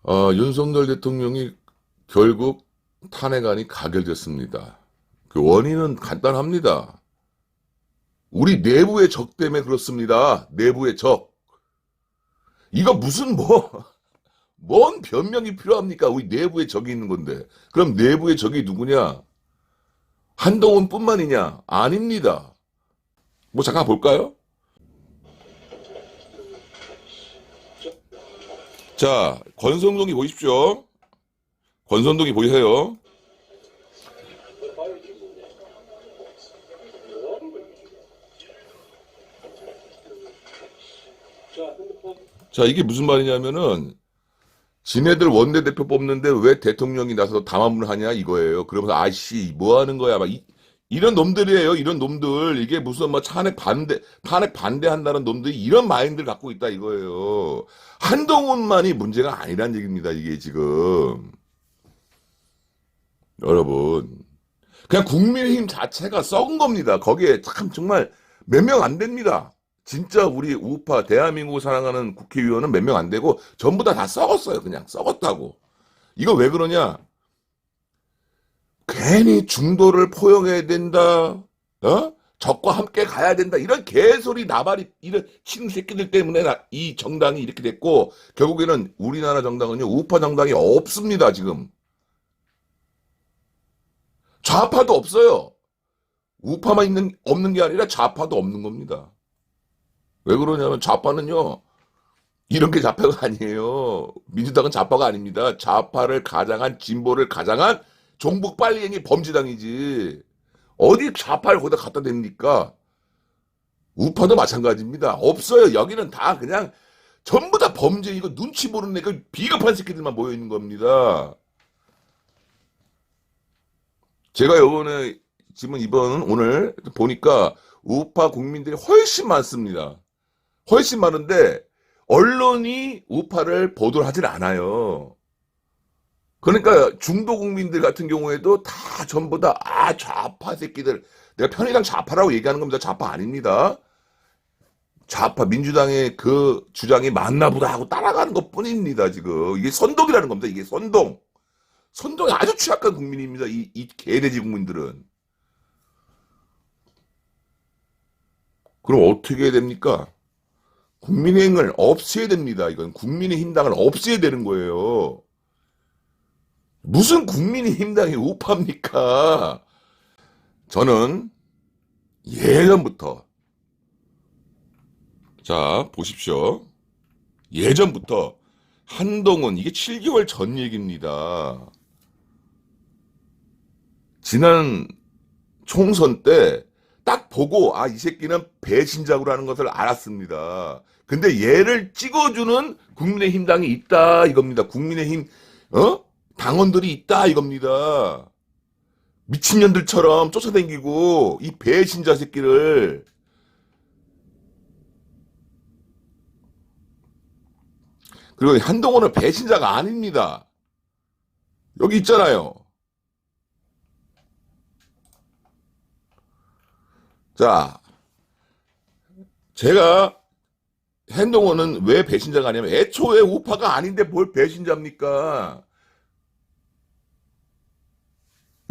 윤석열 대통령이 결국 탄핵안이 가결됐습니다. 그 원인은 간단합니다. 우리 내부의 적 때문에 그렇습니다. 내부의 적. 이거 무슨 뭔 변명이 필요합니까? 우리 내부의 적이 있는 건데. 그럼 내부의 적이 누구냐? 한동훈 뿐만이냐? 아닙니다. 뭐 잠깐 볼까요? 자, 권성동이 보십시오. 권성동이 보이세요? 자, 이게 무슨 말이냐면은, 지네들 원내대표 뽑는데 왜 대통령이 나서서 담화문을 하냐 이거예요. 그러면서 아이씨 뭐 하는 거야 막 이런 놈들이에요. 이런 놈들 이게 무슨 뭐 탄핵 반대한다는 놈들이 이런 마인드를 갖고 있다 이거예요. 한동훈만이 문제가 아니란 얘기입니다. 이게 지금 여러분 그냥 국민의힘 자체가 썩은 겁니다. 거기에 참 정말 몇 명 안 됩니다. 진짜 우리 우파 대한민국을 사랑하는 국회의원은 몇 명 안 되고 전부 다 썩었어요. 그냥 썩었다고. 이거 왜 그러냐? 괜히 중도를 포용해야 된다. 적과 함께 가야 된다. 이런 개소리 나발이 이런 치는 새끼들 때문에 이 정당이 이렇게 됐고 결국에는 우리나라 정당은요. 우파 정당이 없습니다. 지금. 좌파도 없어요. 우파만 없는 게 아니라 좌파도 없는 겁니다. 왜 그러냐면 좌파는요. 이런 게 좌파가 아니에요. 민주당은 좌파가 아닙니다. 좌파를 가장한 진보를 가장한 종북 빨갱이 범죄당이지. 어디 좌파를 거기다 갖다 댑니까? 우파도 마찬가지입니다. 없어요. 여기는 다 그냥 전부 다 범죄 이거 눈치 보는 그 비겁한 새끼들만 모여 있는 겁니다. 제가 요번에 지금 오늘 보니까 우파 국민들이 훨씬 많습니다. 훨씬 많은데 언론이 우파를 보도를 하질 않아요. 그러니까 중도 국민들 같은 경우에도 다 전부 다 좌파 새끼들 내가 편의상 좌파라고 얘기하는 겁니다. 좌파 아닙니다. 좌파 민주당의 그 주장이 맞나 보다 하고 따라가는 것뿐입니다. 지금 이게 선동이라는 겁니다. 이게 선동이 아주 취약한 국민입니다. 이 개돼지 국민들은. 그럼 어떻게 해야 됩니까? 국민의힘을 없애야 됩니다. 이건 국민의힘당을 없애야 되는 거예요. 무슨 국민의힘당이 우파입니까? 저는 예전부터 자 보십시오. 예전부터 한동훈 이게 7개월 전 얘기입니다. 지난 총선 때 딱 보고 이 새끼는 배신자고 하는 것을 알았습니다. 근데 얘를 찍어주는 국민의힘당이 있다 이겁니다. 국민의힘 당원들이 있다 이겁니다. 미친년들처럼 쫓아다니고 이 배신자 새끼를 그리고 한동훈은 배신자가 아닙니다. 여기 있잖아요. 자, 제가 한동훈은 왜 배신자가 아니냐면 애초에 우파가 아닌데 뭘 배신자입니까?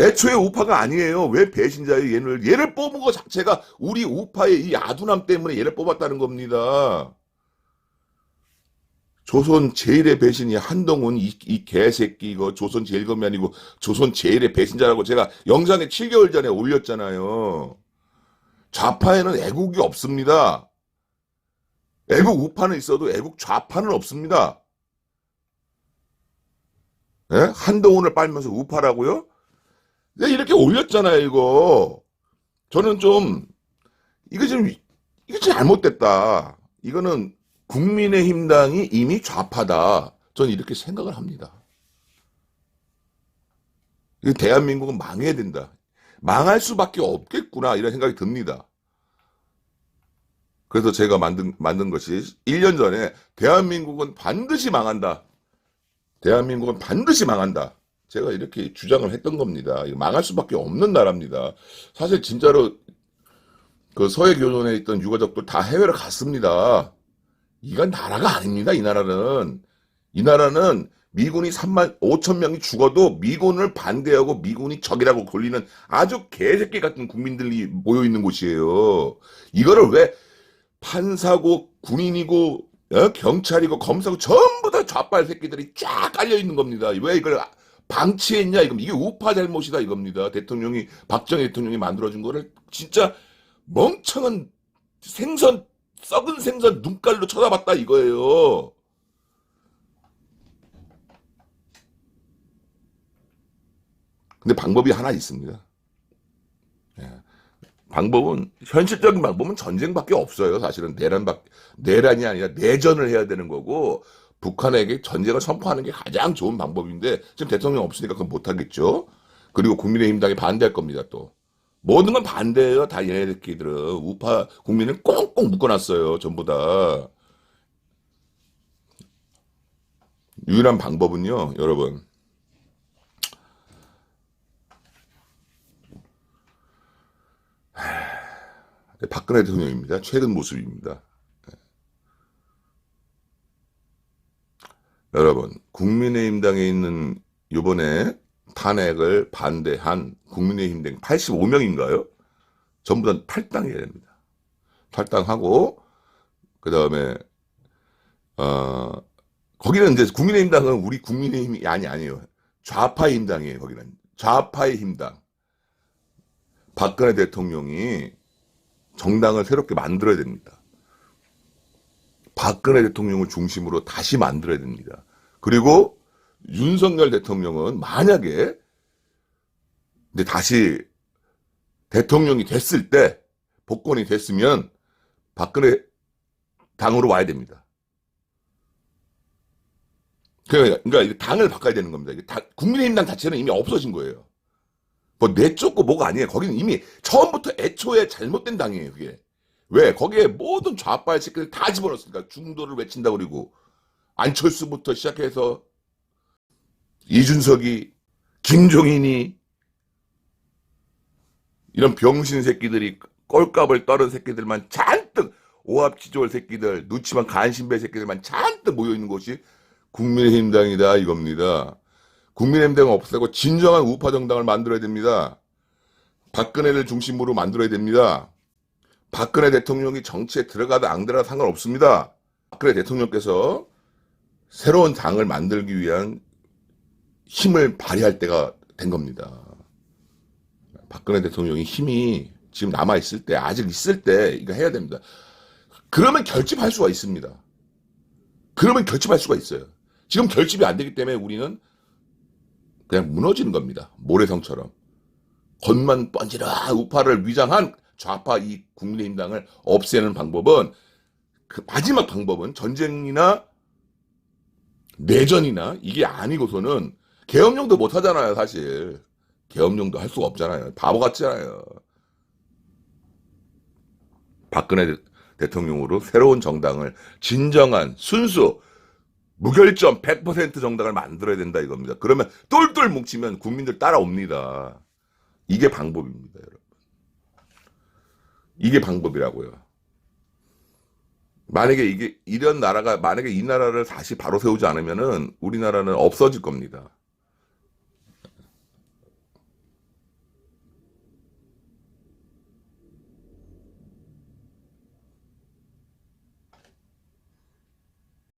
애초에 우파가 아니에요. 왜 배신자예요, 얘를 뽑은 거 자체가 우리 우파의 이 아둔함 때문에 얘를 뽑았다는 겁니다. 조선 제일의 배신이 한동훈 이 개새끼 이거 조선 제일검이 아니고 조선 제일의 배신자라고 제가 영상에 7개월 전에 올렸잖아요. 좌파에는 애국이 없습니다. 애국 우파는 있어도 애국 좌파는 없습니다. 예? 한동훈을 빨면서 우파라고요? 내가 이렇게 올렸잖아요, 이거. 저는 좀, 이거 좀 잘못됐다. 이거는 국민의힘당이 이미 좌파다. 저는 이렇게 생각을 합니다. 대한민국은 망해야 된다. 망할 수밖에 없겠구나. 이런 생각이 듭니다. 그래서 제가 만든 것이 1년 전에 대한민국은 반드시 망한다. 대한민국은 반드시 망한다. 제가 이렇게 주장을 했던 겁니다. 망할 수밖에 없는 나라입니다. 사실 진짜로 그 서해 교전에 있던 유가족들 다 해외로 갔습니다. 이건 나라가 아닙니다. 이 나라는 미군이 3만 5천 명이 죽어도 미군을 반대하고 미군이 적이라고 돌리는 아주 개새끼 같은 국민들이 모여 있는 곳이에요. 이거를 왜 판사고 군인이고 경찰이고 검사고 전부 다 좌빨 새끼들이 쫙 깔려 있는 겁니다. 왜 이걸 방치했냐? 이게 우파 잘못이다 이겁니다. 대통령이 박정희 대통령이 만들어준 거를 진짜 멍청한 생선 썩은 생선 눈깔로 쳐다봤다 이거예요. 근데 방법이 하나 있습니다. 예. 방법은 현실적인 방법은 전쟁밖에 없어요. 사실은 내란이 아니라 내전을 해야 되는 거고 북한에게 전쟁을 선포하는 게 가장 좋은 방법인데 지금 대통령 없으니까 그건 못하겠죠. 그리고 국민의힘당이 반대할 겁니다. 또 모든 건 반대예요. 다 얘네들끼리들은 우파 국민을 꽁꽁 묶어놨어요. 전부 다. 유일한 방법은요, 여러분. 박근혜 대통령입니다. 최근 모습입니다. 여러분, 국민의힘당에 있는 이번에 탄핵을 반대한 국민의힘당 85명인가요? 전부 다 탈당해야 됩니다. 탈당하고 그 다음에 거기는 이제 국민의힘당은 우리 국민의힘이 아니에요. 좌파의 힘당이에요. 거기는 좌파의 힘당. 박근혜 대통령이 정당을 새롭게 만들어야 됩니다. 박근혜 대통령을 중심으로 다시 만들어야 됩니다. 그리고 윤석열 대통령은 만약에 이제 다시 대통령이 됐을 때 복권이 됐으면 박근혜 당으로 와야 됩니다. 그러니까 당을 바꿔야 되는 겁니다. 국민의힘당 자체는 이미 없어진 거예요. 뭐 내쫓고 뭐가 아니에요. 거기는 이미 처음부터 애초에 잘못된 당이에요. 그게. 왜? 거기에 모든 좌빨 새끼들 다 집어넣었으니까 중도를 외친다 그리고 안철수부터 시작해서 이준석이 김종인이 이런 병신 새끼들이 꼴값을 떨은 새끼들만 잔뜩 오합지졸 새끼들 눈치만 간신배 새끼들만 잔뜩 모여있는 곳이 국민의힘당이다 이겁니다. 국민의힘당을 없애고 진정한 우파 정당을 만들어야 됩니다. 박근혜를 중심으로 만들어야 됩니다. 박근혜 대통령이 정치에 들어가다 안 들어가다 상관없습니다. 박근혜 대통령께서 새로운 당을 만들기 위한 힘을 발휘할 때가 된 겁니다. 박근혜 대통령이 힘이 지금 남아있을 때, 아직 있을 때 이거 해야 됩니다. 그러면 결집할 수가 있습니다. 그러면 결집할 수가 있어요. 지금 결집이 안 되기 때문에 우리는 그냥 무너지는 겁니다. 모래성처럼. 겉만 번지르르 우파를 위장한 좌파 이 국민의힘당을 없애는 방법은 그 마지막 방법은 전쟁이나 내전이나 이게 아니고서는 계엄령도 못 하잖아요, 사실. 계엄령도 할 수가 없잖아요. 바보 같잖아요. 박근혜 대통령으로 새로운 정당을 진정한 순수 무결점 100% 정당을 만들어야 된다 이겁니다. 그러면 똘똘 뭉치면 국민들 따라옵니다. 이게 방법입니다, 여러분. 이게 방법이라고요. 만약에 이런 나라가 만약에 이 나라를 다시 바로 세우지 않으면은 우리나라는 없어질 겁니다.